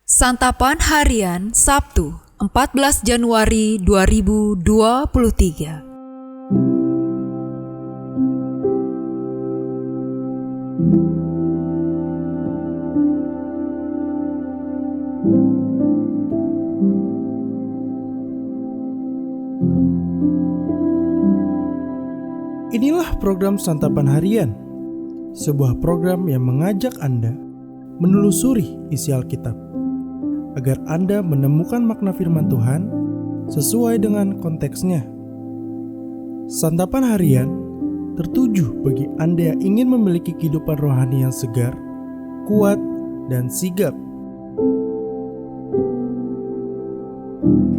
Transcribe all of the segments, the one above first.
Santapan Harian Sabtu 14 Januari 2023. Inilah program Santapan Harian, sebuah program yang mengajak Anda menelusuri isi Alkitab, agar Anda menemukan makna firman Tuhan sesuai dengan konteksnya. Santapan Harian tertuju bagi Anda yang ingin memiliki kehidupan rohani yang segar, kuat, dan sigap.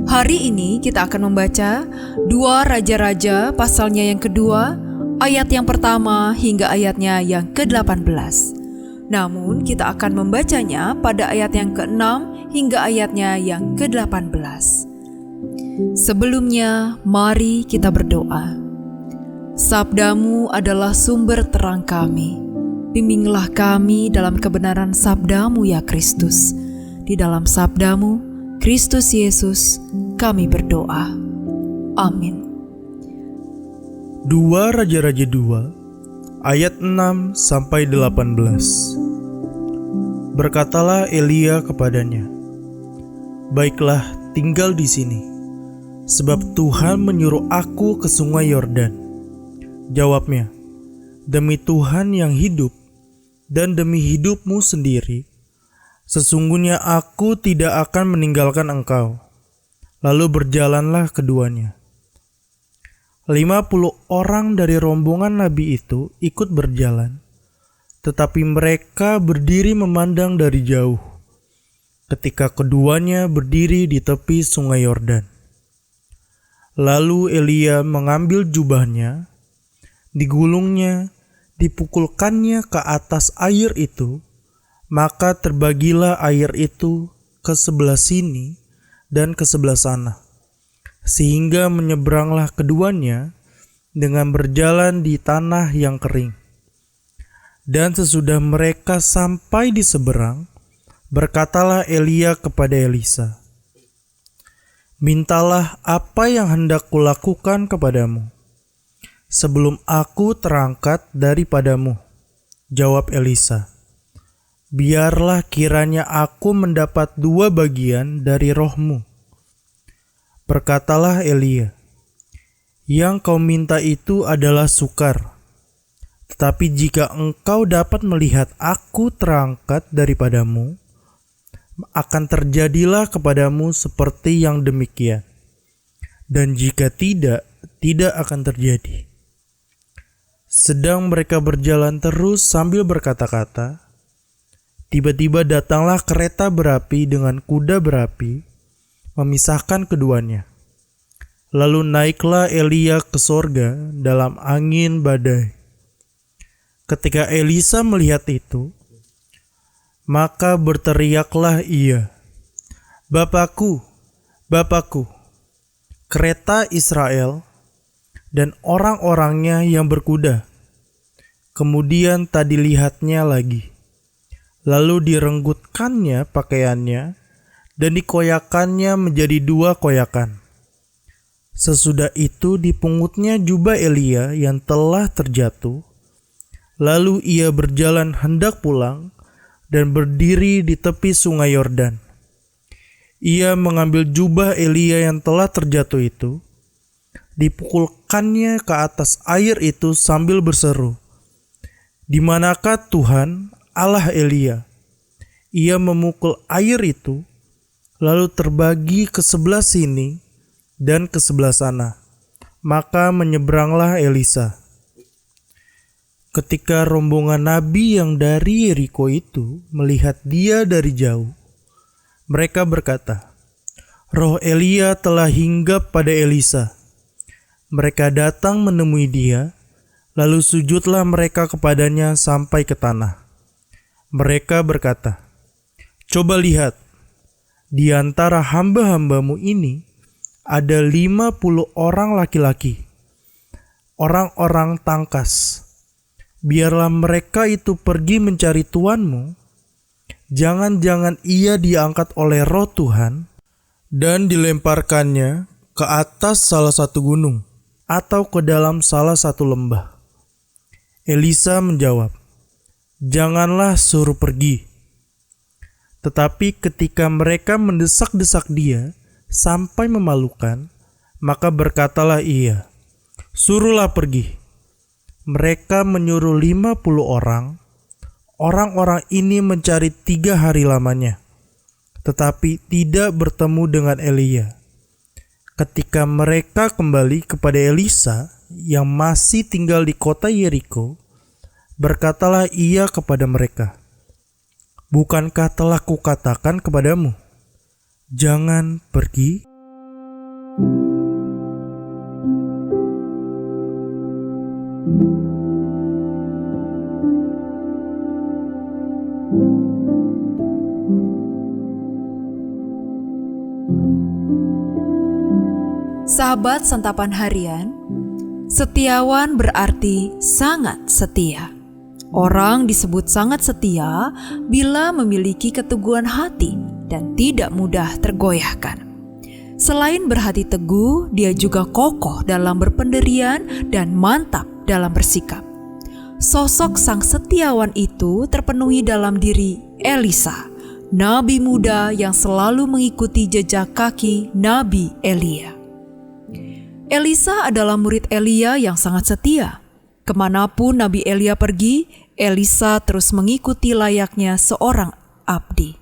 Hari ini kita akan membaca 2 Raja-Raja pasalnya yang kedua, ayat yang pertama hingga ayatnya yang ke-18. Namun kita akan membacanya pada ayat yang ke-6 hingga ayatnya yang ke-18. Sebelumnya, mari kita berdoa. Sabdamu adalah sumber terang kami. Bimbinglah kami dalam kebenaran sabdamu ya Kristus. Di dalam sabdamu, Kristus Yesus, kami berdoa. Amin. 2 Raja-Raja 2 ayat 6 sampai 18. Berkatalah Elia kepadanya, "Baiklah, tinggal di sini, sebab Tuhan menyuruh aku ke sungai Yordan." Jawabnya, "Demi Tuhan yang hidup dan demi hidupmu sendiri, sesungguhnya aku tidak akan meninggalkan engkau." Lalu berjalanlah keduanya. 50 orang dari rombongan nabi itu ikut berjalan, tetapi mereka berdiri memandang dari jauh ketika keduanya berdiri di tepi sungai Yordan. Lalu Elia mengambil jubahnya, digulungnya, dipukulkannya ke atas air itu, maka terbagilah air itu ke sebelah sini dan ke sebelah sana, sehingga menyeberanglah keduanya dengan berjalan di tanah yang kering. Dan sesudah mereka sampai di seberang, berkatalah Elia kepada Elisa, "Mintalah apa yang hendak kulakukan kepadamu, sebelum aku terangkat daripadamu." Jawab Elisa, "Biarlah kiranya aku mendapat 2 bagian dari rohmu." Berkatalah Elia, "Yang kau minta itu adalah sukar. Tetapi jika engkau dapat melihat aku terangkat daripadamu, akan terjadilah kepadamu seperti yang demikian. Dan jika tidak, tidak akan terjadi." Sedang mereka berjalan terus sambil berkata-kata, tiba-tiba datanglah kereta berapi dengan kuda berapi, memisahkan keduanya. Lalu naiklah Elia ke sorga dalam angin badai. Ketika Elisa melihat itu, maka berteriaklah ia, "Bapakku, Bapakku, kereta Israel dan orang-orangnya yang berkuda." Kemudian tak dilihatnya lagi. Lalu direnggutkannya pakaiannya dan dikoyakannya menjadi 2 koyakan. Sesudah itu dipungutnya jubah Elia yang telah terjatuh. Lalu ia berjalan hendak pulang dan berdiri di tepi sungai Yordan. Ia mengambil jubah Elia yang telah terjatuh itu, dipukulkannya ke atas air itu sambil berseru, "Di manakah Tuhan, Allah Elia?" Ia memukul air itu, lalu terbagi ke sebelah sini dan ke sebelah sana. Maka menyeberanglah Elisa. Ketika rombongan nabi yang dari Yeriko itu melihat dia dari jauh, mereka berkata, "Roh Elia telah hinggap pada Elisa." Mereka datang menemui dia, lalu sujudlah mereka kepadanya sampai ke tanah. Mereka berkata, "Coba lihat, di antara hamba-hambamu ini ada 50 orang laki-laki, orang-orang tangkas. Biarlah mereka itu pergi mencari tuanmu Jangan-jangan ia diangkat oleh Roh Tuhan dan dilemparkannya ke atas salah satu gunung atau ke dalam salah satu lembah. Elisa menjawab, "Janganlah suruh pergi." Tetapi ketika mereka mendesak-desak dia sampai memalukan, maka berkatalah ia, "Suruhlah pergi." Mereka menyuruh 50 orang. Orang-orang ini mencari 3 hari lamanya, tetapi tidak bertemu dengan Elia. Ketika mereka kembali kepada Elisa yang masih tinggal di kota Yeriko, berkatalah ia kepada mereka, "Bukankah telah kukatakan kepadamu, jangan pergi?" Sahabat santapan harian, setiawan berarti sangat setia. Orang disebut sangat setia bila memiliki keteguhan hati dan tidak mudah tergoyahkan. Selain berhati teguh, dia juga kokoh dalam berpendirian dan mantap dalam bersikap. Sosok sang setiawan itu terpenuhi dalam diri Elisa, nabi muda yang selalu mengikuti jejak kaki Nabi Elia. Elisa adalah murid Elia yang sangat setia. Kemanapun Nabi Elia pergi, Elisa terus mengikuti layaknya seorang abdi.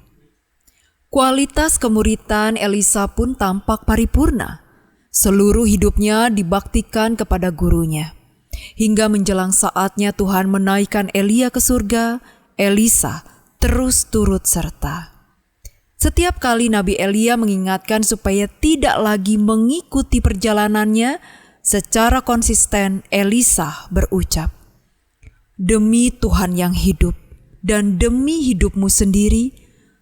Kualitas kemuritan Elisa pun tampak paripurna. Seluruh hidupnya dibaktikan kepada gurunya. Hingga menjelang saatnya Tuhan menaikkan Elia ke surga, Elisa terus turut serta. Setiap kali Nabi Elia mengingatkan supaya tidak lagi mengikuti perjalanannya, secara konsisten Elisa berucap, "Demi Tuhan yang hidup dan demi hidupmu sendiri,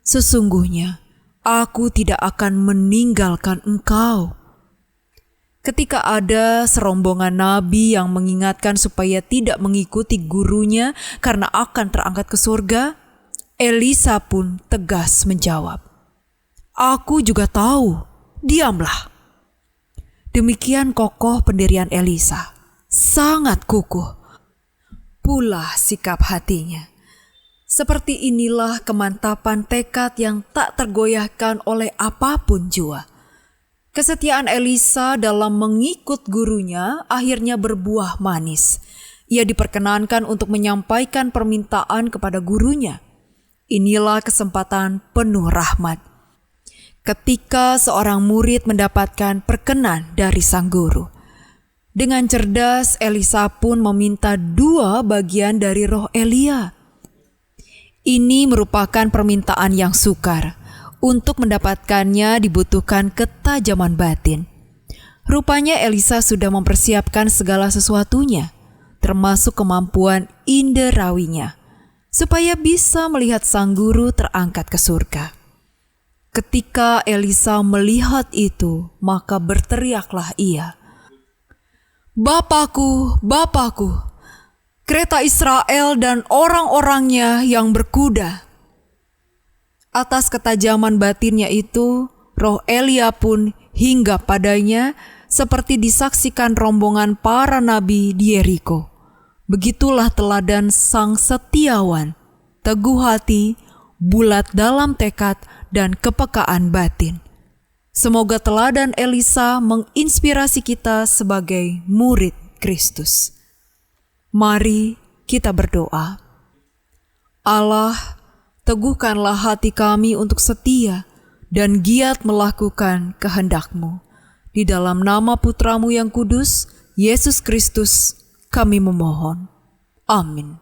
sesungguhnya aku tidak akan meninggalkan engkau." Ketika ada serombongan nabi yang mengingatkan supaya tidak mengikuti gurunya karena akan terangkat ke surga, Elisa pun tegas menjawab, "Aku juga tahu, diamlah." Demikian kokoh pendirian Elisa, sangat kukuh pula sikap hatinya. Seperti inilah kemantapan tekad yang tak tergoyahkan oleh apapun jua. Kesetiaan Elisa dalam mengikut gurunya akhirnya berbuah manis. Ia diperkenankan untuk menyampaikan permintaan kepada gurunya. Inilah kesempatan penuh rahmat. Ketika seorang murid mendapatkan perkenan dari sang guru. Dengan cerdas, Elisa pun meminta 2 bagian dari roh Elia. Ini merupakan permintaan yang sukar. Untuk mendapatkannya dibutuhkan ketajaman batin. Rupanya Elisa sudah mempersiapkan segala sesuatunya, termasuk kemampuan inderawinya, supaya bisa melihat sang guru terangkat ke surga. Ketika Elisa melihat itu, maka berteriaklah ia, "Bapakku, Bapakku, kereta Israel dan orang-orangnya yang berkuda." Atas ketajaman batinnya itu, roh Elia pun hinggap padanya seperti disaksikan rombongan para nabi di Yeriko. Begitulah teladan sang setiawan, teguh hati, bulat dalam tekad dan kepekaan batin. Semoga teladan Elisa menginspirasi kita sebagai murid Kristus. Mari kita berdoa. Allah, teguhkanlah hati kami untuk setia dan giat melakukan kehendak-Mu. Di dalam nama Putra-Mu yang kudus, Yesus Kristus, kami memohon. Amin.